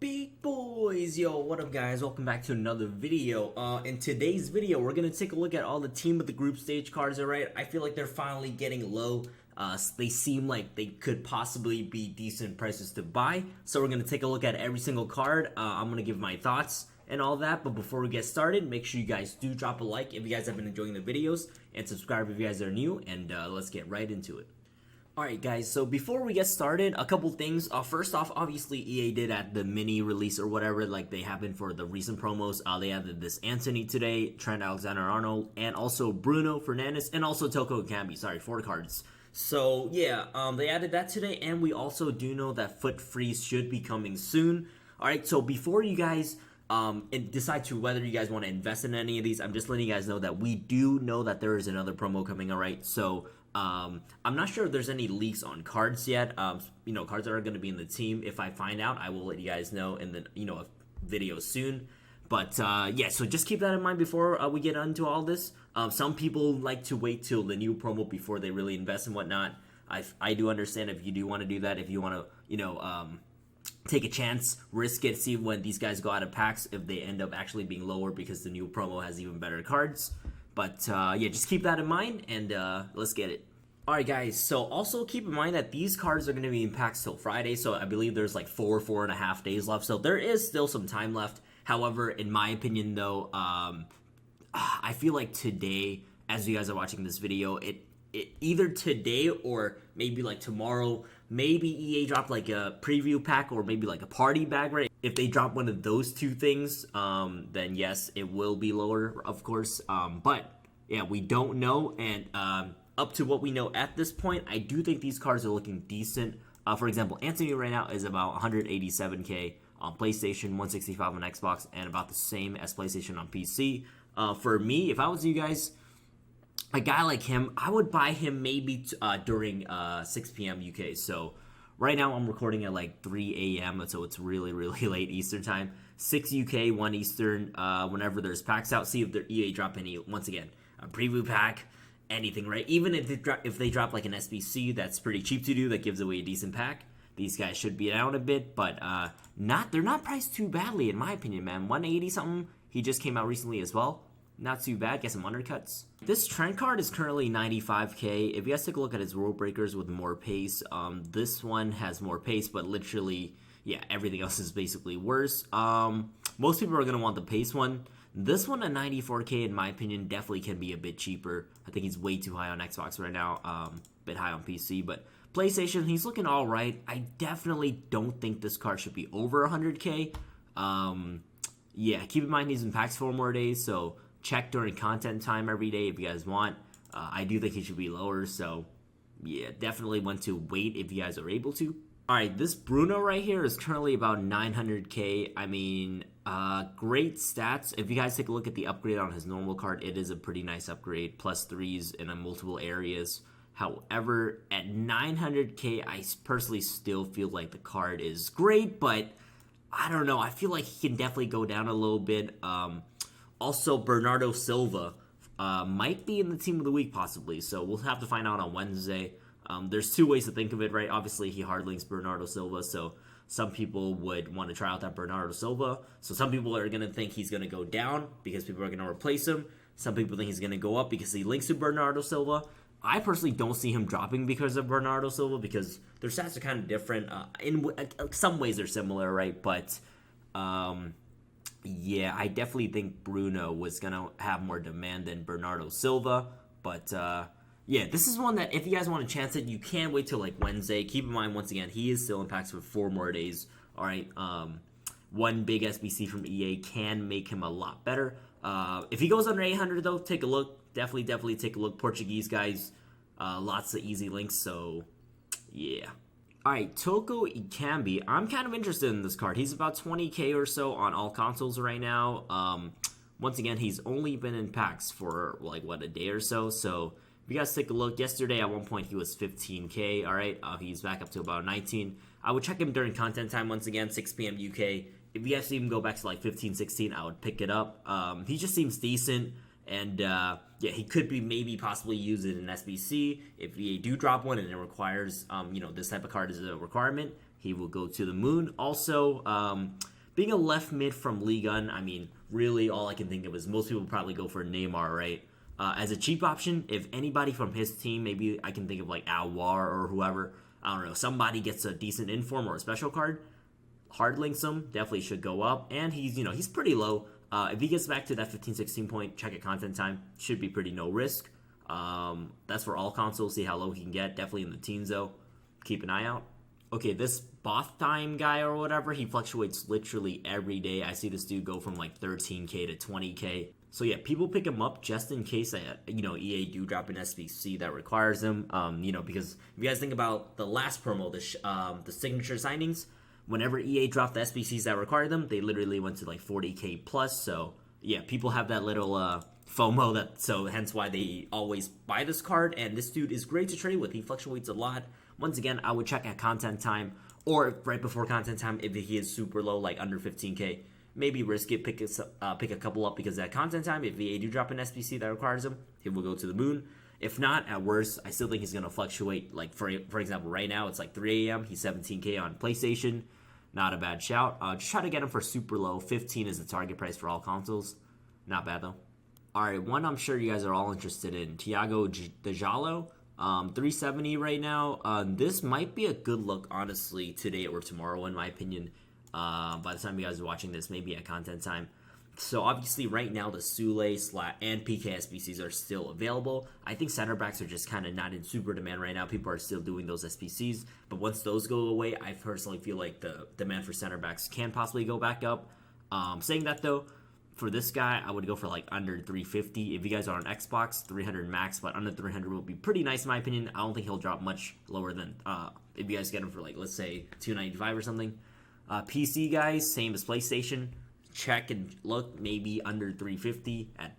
Big boys, yo, what up guys? Welcome back to another video. In today's video, we're gonna take a look at all the team of the group stage cards. Alright, I feel like they're finally getting low. They seem like they could possibly be decent prices to buy. So we're gonna take a look at every single card. I'm gonna give my thoughts and all that. But before we get started, make sure you guys do drop a like if you guys have been enjoying the videos, and subscribe if you guys are new. And let's get right into it. Alright guys, so before we get started, a couple things. First off, obviously EA did at the mini release or whatever, like they happened for the recent promos. They added this Anthony today, Trent Alexander-Arnold, and also Bruno Fernandes, and also Toko Ekambi. Sorry, 4 cards. So yeah, they added that today, and we also do know that Foot Freeze should be coming soon. Alright, so before you guys decide to whether you guys want to invest in any of these, I'm just letting you guys know that we do know that there is another promo coming. Alright, so I'm not sure if there's any leaks on cards yet. Cards that are going to be in the team. If I find out, I will let you guys know in the a video soon. But yeah, so just keep that in mind before we get into all this. Some people like to wait till the new promo before they really invest and whatnot. I do understand if you do want to do that. If you want to take a chance, risk it, see when these guys go out of packs, if they end up actually being lower because the new promo has even better cards. But yeah, just keep that in mind, and let's get it. Alright guys, so also keep in mind that these cards are going to be in packs till Friday, so I believe there's like 4.5 days left, so there is still some time left. However, in my opinion though, I feel like today, as you guys are watching this video, it either today or maybe like tomorrow, maybe EA dropped like a preview pack or maybe like a party bag, right? If they drop one of those two things, then yes, it will be lower, of course. But yeah, we don't know, and up to what we know at this point, I do think these cards are looking decent. For example, Anthony right now is about 187k on PlayStation, 165 on Xbox, and about the same as PlayStation on PC. For me, if I was you guys, a guy like him, I would buy him maybe during 6 p.m. UK. So right now I'm recording at like 3 a.m. so it's really late Eastern time. 6 UK, 1 Eastern. Whenever there's packs out, see if their EA drop any. Once again, a preview pack, anything, right? Even if they drop like an SBC, that's pretty cheap to do. That gives away a decent pack. These guys should be down a bit, but they're not priced too badly in my opinion, man. 180 something. He just came out recently as well. Not too bad. Get some undercuts. This Trent card is currently 95k. If you guys take a look at his rule breakers with more pace, this one has more pace, but literally, yeah, everything else is basically worse. Most people are gonna want the pace one. This one at 94k, in my opinion, definitely can be a bit cheaper. I think he's way too high on Xbox right now, a bit high on PC, but PlayStation, he's looking all right. I definitely don't think this card should be over 100k. Yeah, keep in mind he's in packs 4 more days, so check during content time every day if you guys want. I do think he should be lower, so yeah, definitely want to wait if you guys are able to. Alright, this Bruno right here is currently about 900k. I mean, great stats. If you guys take a look at the upgrade on his normal card, it is a pretty nice upgrade. +3s in multiple areas. However, at 900k, I personally still feel like the card is great, but I don't know. I feel like he can definitely go down a little bit. Also, Bernardo Silva might be in the team of the week possibly, so we'll have to find out on Wednesday. There's 2 ways to think of it, right? Obviously, he hard links Bernardo Silva, so some people would want to try out that Bernardo Silva. So some people are going to think he's going to go down because people are going to replace him. Some people think he's going to go up because he links to Bernardo Silva. I personally don't see him dropping because of Bernardo Silva because their stats are kind of different. In some ways, they're similar, right? But yeah, I definitely think Bruno was going to have more demand than Bernardo Silva. But yeah, this is one that if you guys want to chance it, you can wait till like Wednesday. Keep in mind, once again, he is still in packs for 4 more days. All right, one big SBC from EA can make him a lot better. If he goes under 800 though, take a look. Definitely take a look. Portuguese guys, lots of easy links. So yeah. Alright, Toko Ekambi. I'm kind of interested in this card. He's about 20k or so on all consoles right now. Once again, he's only been in packs for like what, a day or so. So if you guys take a look, yesterday at one point he was 15k. Alright, he's back up to about 19. I would check him during content time once again, 6 p.m. UK. If you guys see him go back to like 15, 16, I would pick it up. He just seems decent. And yeah, he could be maybe possibly used in an SBC if they do drop one and it requires, this type of card is a requirement. he will go to the moon. Also, being a left mid from Ligue 1, I mean, really all I can think of is most people probably go for Neymar, right? As a cheap option, if anybody from his team, maybe I can think of like Alwar or whoever, I don't know, somebody gets a decent inform or a special card, hard links him, definitely should go up. And he's, he's pretty low. If he gets back to that 15-16 point, check at content time, should be pretty no risk. That's for all consoles, see how low he can get, definitely in the teens though. Keep an eye out. Okay, this Both Time guy or whatever, he fluctuates literally every day. I see this dude go from like 13k to 20k. So yeah, people pick him up just in case EA do drop an SBC that requires him. Because if you guys think about the last promo, the signature signings, whenever EA dropped the SBCs that require them, they literally went to like 40k plus. So yeah, people have that little FOMO, so hence why they always buy this card. And this dude is great to trade with. He fluctuates a lot. Once again, I would check at content time or right before content time if he is super low, like under 15k. Maybe risk it, pick a couple up, because at content time, if VA do drop an SBC that requires him, he will go to the moon. If not, at worst, I still think he's going to fluctuate. Like, for example, right now, it's like 3 a.m. He's 17k on PlayStation. Not a bad shout. Just try to get him for super low. 15 is the target price for all consoles. Not bad, though. All right, one I'm sure you guys are all interested in. Thiago De Jallo. 370 right now. This might be a good look, honestly, today or tomorrow, in my opinion. By the time you guys are watching this, maybe at content time. So obviously right now the Sule and PK SBCs are still available. I think center backs are just kind of not in super demand right now. People are still doing those SBCs, but once those go away, I personally feel like the demand for center backs can possibly go back up. Saying that though, for this guy, I would go for like under 350. If you guys are on Xbox, 300 max, but under 300 would be pretty nice in my opinion. I don't think he'll drop much lower than if you guys get him for like, let's say 295 or something. PC guys, same as PlayStation. Check and look, maybe under 350. At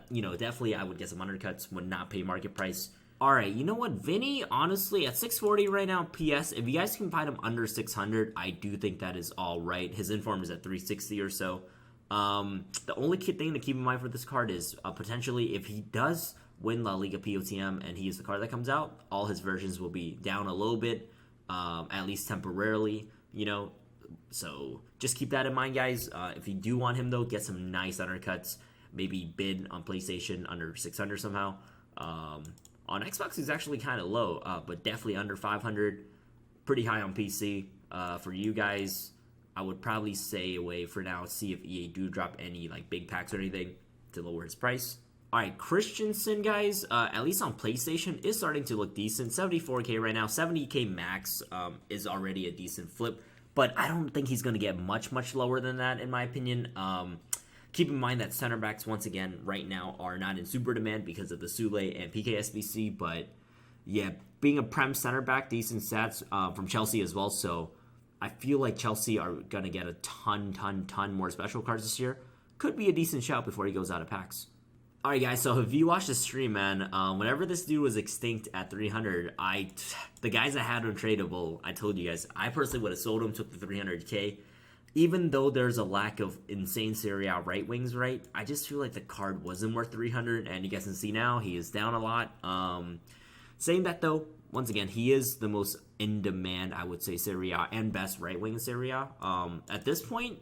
definitely I would get some undercuts. Would not pay market price. All right, you know what, Vinny? Honestly, at 640 right now, PS. If you guys can find him under 600, I do think that is all right. His inform is at 360 or so. The only thing to keep in mind for this card is potentially if he does win La Liga POTM and he is the card that comes out, all his versions will be down a little bit, at least temporarily. So just keep that in mind, guys. If you do want him, though, get some nice undercuts. Maybe bid on PlayStation under 600 somehow. On Xbox, he's actually kind of low, but definitely under 500. Pretty high on PC. For you guys, I would probably stay away for now. See if EA do drop any like big packs or anything to lower his price. All right, Christensen, guys, at least on PlayStation, is starting to look decent. 74k right now. 70k max is already a decent flip. But I don't think he's going to get much lower than that, in my opinion. Keep in mind that center backs, once again, right now are not in super demand because of the Sule and PK SBC. But, yeah, being a Prem center back, decent stats from Chelsea as well. So, I feel like Chelsea are going to get a ton more special cards this year. Could be a decent shout before he goes out of packs. Alright guys, so if you watched the stream, man, whenever this dude was extinct at 300, the guys that had him tradable, I told you guys, I personally would have sold him, took the 300k. Even though there's a lack of insane Serie A right wings, right? I just feel like the card wasn't worth 300, and you guys can see now, he is down a lot. Saying that though, once again, he is the most in demand, I would say, Serie A, and best right wing in Serie A. At this point,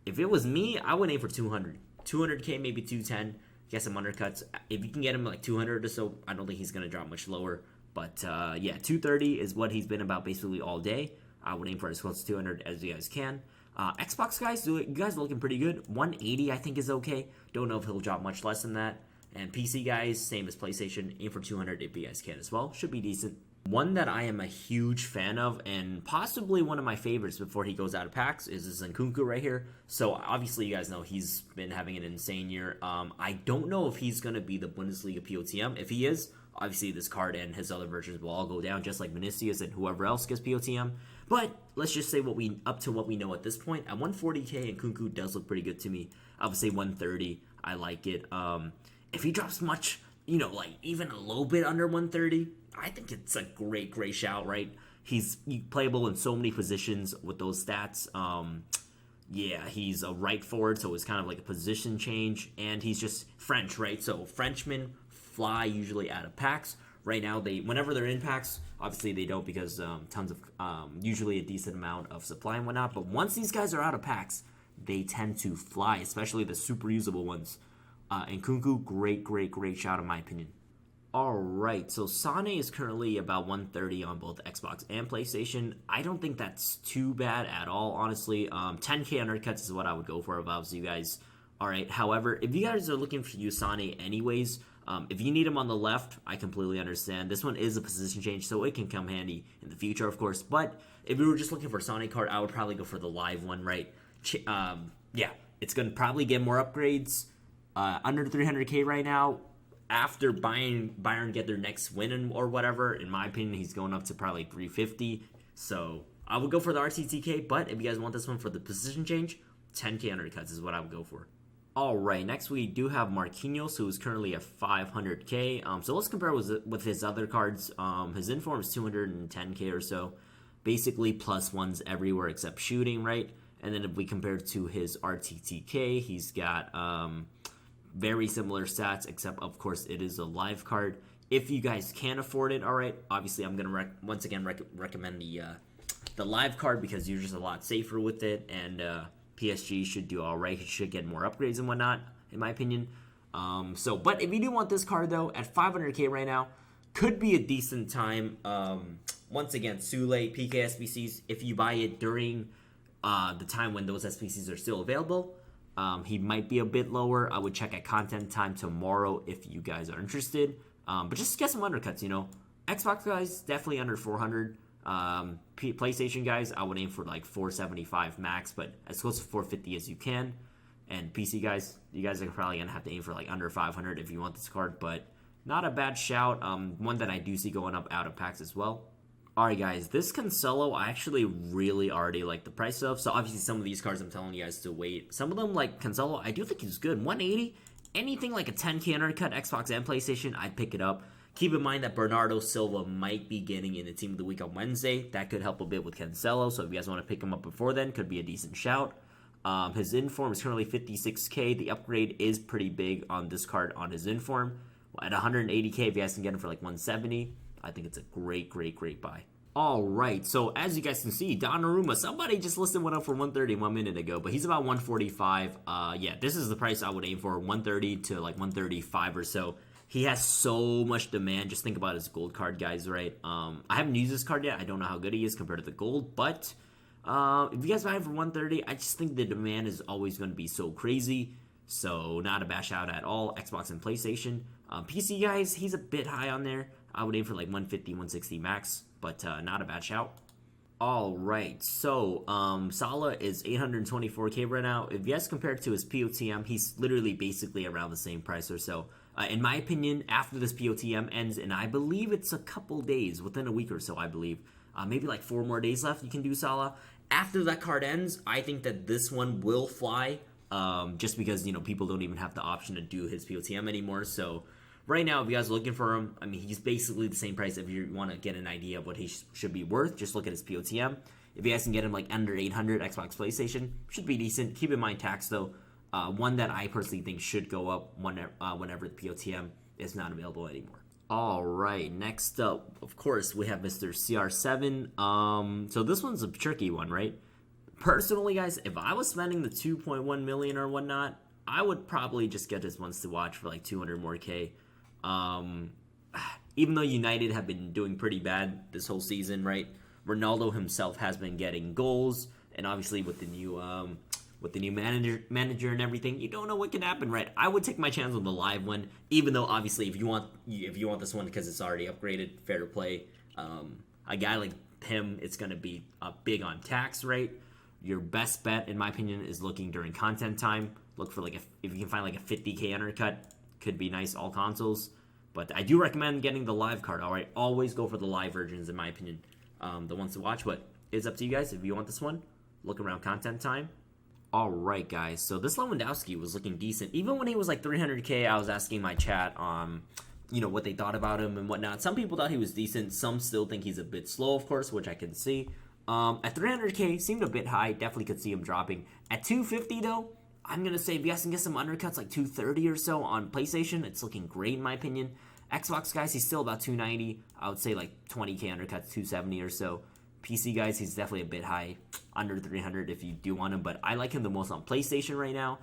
if it was me, I would aim for 200. 200k, maybe 210. Get some undercuts. If you can get him like 200 or so, I don't think he's going to drop much lower. But yeah, 230 is what he's been about basically all day. I would aim for as close to 200 as you guys can. Xbox guys, you guys are looking pretty good. 180 I think is okay. Don't know if he'll drop much less than that. And PC guys, same as PlayStation. Aim for 200 if you guys can as well. Should be decent. One that I am a huge fan of, and possibly one of my favorites before he goes out of packs, is this Nkunku right here. So obviously you guys know he's been having an insane year. I don't know if he's going to be the Bundesliga POTM. If he is, obviously this card and his other versions will all go down, just like Vinicius and whoever else gets POTM. But let's just say up to what we know at this point. At 140k, Nkunku does look pretty good to me. I would say 130. I like it. If he drops much, like even a little bit under 130, I think it's a great shout, right? He's playable in so many positions with those stats. Yeah, he's a right forward, so it's kind of like a position change. And he's just French, right? So Frenchmen fly usually out of packs. right now, whenever they're in packs, obviously they don't because tons of usually a decent amount of supply and whatnot. But once these guys are out of packs, they tend to fly, especially the super usable ones. And Kunku, great shout in my opinion. Alright, so Sane is currently about 130 on both Xbox and PlayStation. I don't think that's too bad at all, honestly. 10k undercuts is what I would go for if I was you guys. Alright, however, if you guys are looking to use Sane anyways, if you need him on the left, I completely understand. This one is a position change, so it can come handy in the future, of course. But if you were just looking for a Sane card, I would probably go for the live one, right? Yeah, it's going to probably get more upgrades. Under 300k right now. After Bayern get their next win or whatever, in my opinion, he's going up to probably 350. So I would go for the RTTK, but if you guys want this one for the position change, 10k undercuts is what I would go for. Alright, next we do have Marquinhos, who is currently at 500k. So let's compare with his other cards. His inform is 210k or so. Basically plus ones everywhere except shooting, right? And then if we compare it to his RTTK, he's got very similar stats, except of course it is a live card. If you guys can afford it, all right. Obviously, I'm gonna once again recommend the live card because you're just a lot safer with it, and PSG should do all right. He should get more upgrades and whatnot, in my opinion. But if you do want this card though, at 500k right now, could be a decent time. Once again, Sule PK SBCs. If you buy it during the time when those SBCs are still available. He might be a bit lower. I would check at content time tomorrow if you guys are interested. But just get some undercuts, you know. Xbox guys, definitely under 400. PlayStation guys, I would aim for like 475 max, but as close to 450 as you can. And PC guys, you guys are probably going to have to aim for like under 500 if you want this card, but not a bad shout. One that I do see going up out of packs as well. Alright guys, this Cancelo I actually really already like the price of. So obviously some of these cards I'm telling you guys to wait. Some of them like Cancelo, I do think he's good. 180, anything like a 10k undercut Xbox and PlayStation, I'd pick it up. Keep in mind that Bernardo Silva might be getting in the Team of the Week on Wednesday. That could help a bit with Cancelo. So if you guys want to pick him up before then, could be a decent shout. His inform is currently 56k. The upgrade is pretty big on this card on his inform. At 180k, if you guys can get him for like 170, I think it's a great buy. Alright, so as you guys can see, Donnarumma, somebody just listed one up for 130 1 minute ago, but he's about 145. Yeah, this is the price I would aim for, 130 to like 135 or so. He has so much demand. Just think about his gold card, guys, right? I haven't used this card yet. I don't know how good he is compared to the gold, but if you guys buy him for 130, I just think the demand is always going to be so crazy. So not a bad shout at all. Xbox and PlayStation. PC, guys, he's a bit high on there. I would aim for like 150, 160 max, but not a bad shout. Alright, so Salah is 824k right now. If you guys compare it to his POTM, he's literally basically around the same price or so. In my opinion, after this POTM ends, and I believe it's a couple days, within a week or so, I believe. Maybe like 4 more days left, you can do Salah. After that card ends, I think that this one will fly, just because, you know, people don't even have the option to do his POTM anymore. So right now, if you guys are looking for him, I mean, he's basically the same price. If you want to get an idea of what he should be worth, just look at his POTM. If you guys can get him like under 800 Xbox, PlayStation, should be decent. Keep in mind tax though. One that I personally think should go up whenever the POTM is not available anymore. Alright, next up, of course, we have Mr. CR7. So this one's a tricky one, right? Personally, guys, if I was spending the 2.1 million or whatnot, I would probably just get this ones to watch for like 200 more K. Even though United have been doing pretty bad this whole season, right? Ronaldo himself has been getting goals, and obviously with the new manager and everything, you don't know what can happen, right? I would take my chance on the live one, even though obviously if you want this one because it's already upgraded, fair to play. A guy like him, it's gonna be big on tax, right? Your best bet, in my opinion, is looking during content time. Look for like if you can find like a 50k undercut, could be nice all consoles. But I do recommend getting the live card. All right, always go for the live versions, in my opinion, the ones to watch. But it's up to you guys. If you want this one, look around content time. All right, guys. So this Lewandowski was looking decent, even when he was like 300k. I was asking my chat, you know, what they thought about him and whatnot. Some people thought he was decent. Some still think he's a bit slow, of course, which I can see. At 300k, seemed a bit high. Definitely could see him dropping. At 250 though, I'm gonna say if you guys can get some undercuts like 230 or so on PlayStation, it's looking great in my opinion. Xbox guys, he's still about 290. I would say like 20k undercuts, 270 or so. PC guys, he's definitely a bit high, under 300 if you do want him, but I like him the most on PlayStation right now.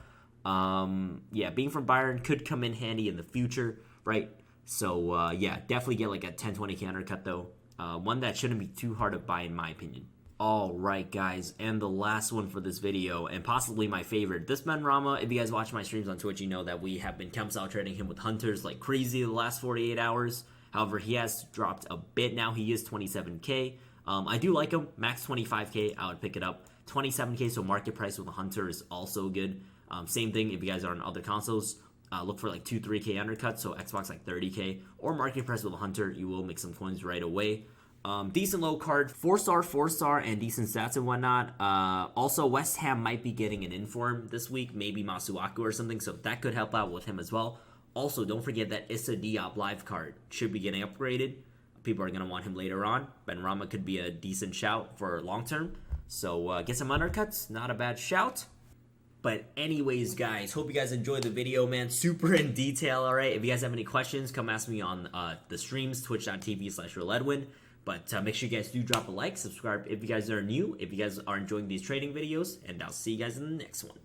Yeah, being from Bayern could come in handy in the future, right? So yeah, definitely get like a 10, 20k undercut though. One that shouldn't be too hard to buy in my opinion. Alright guys, and the last one for this video, and possibly my favorite, this Benrahma. If you guys watch my streams on Twitch, you know that we have been chem style trading him with hunters like crazy the last 48 hours. However, he has dropped a bit now. He is 27k. I do like him. Max 25k, I would pick it up. 27k, so market price with a hunter is also good. Same thing if you guys are on other consoles. Look for like 2-3k undercuts, so Xbox like 30k. Or market price with a hunter, you will make some coins right away. Decent low card, 4-star, and decent stats and whatnot. Also, West Ham might be getting an inform this week, maybe Masuaku or something, so that could help out with him as well. Also, don't forget that Issa Diop live card should be getting upgraded. People are going to want him later on. Benrahma could be a decent shout for long term. So get some undercuts, not a bad shout. But anyways, guys, hope you guys enjoyed the video, man. Super in detail, all right? If you guys have any questions, come ask me on the streams, twitch.tv/Realedwin. But make sure you guys do drop a like, subscribe if you guys are new, if you guys are enjoying these trading videos, and I'll see you guys in the next one.